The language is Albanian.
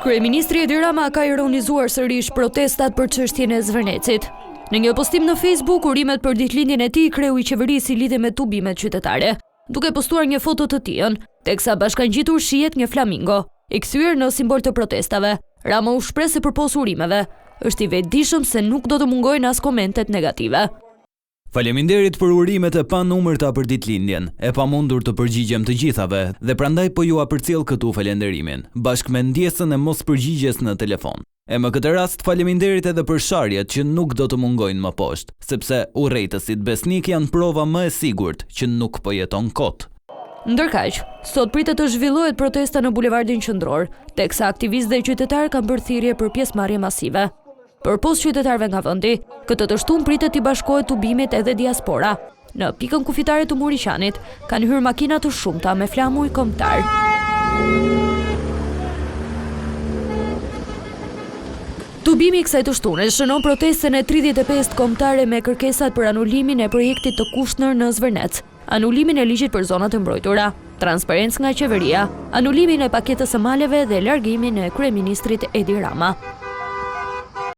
Kryeministri Edi Rama ka ironizuar sërish protestat për çështjen e Zvërnecit. Në një postim në Facebook, urimet për ditëlindjen e tij, kreu i qeverisë lidhe me tubimet qytetare, duke postuar një foto të tij, teksa bashkangjitur shihet një flamingo, i kthyer në simbol të protestave. Rama u shpreh se përpos urimeve, është i vetëdijshëm se nuk do të mungojnë as komentet negative. Faleminderit për urimet e panumërta për ditëlindjen, e pamundur të përgjigjem të gjithave dhe prandaj po ju apërcjell këtu falenderimin, bashkë me ndjesën e mos përgjigjes në telefon. E më këtë rast faleminderit edhe për sharjet që nuk do të mungojnë më poshtë, sepse urrejtësit besnik janë prova më e sigurt që nuk po jeton kot. Ndërkaq, sot pritet të zhvillohet protesta në bulevardin Qendror, teksa aktivistë dhe qytetarë kanë bërë thirrje për pjesëmarrje masive. Përpos qytetarëve nga vendi, këtë të shtunë pritet t'i bashkohet tubimit edhe diaspora. Në pikën kufitare të Muriqanit kanë hyrë makina të shumta me flamuj kombëtar. Tubimi i kësaj të shtunë shënon protestën e 35 kombëtare me kërkesat për anulimin e projektit të Kushnër në Zvërnec, anulimin e ligjit për zonat e mbrojtura, transparencë nga qeveria, anulimin e paketës së maleve dhe largimin e kryeministrit Edi Rama.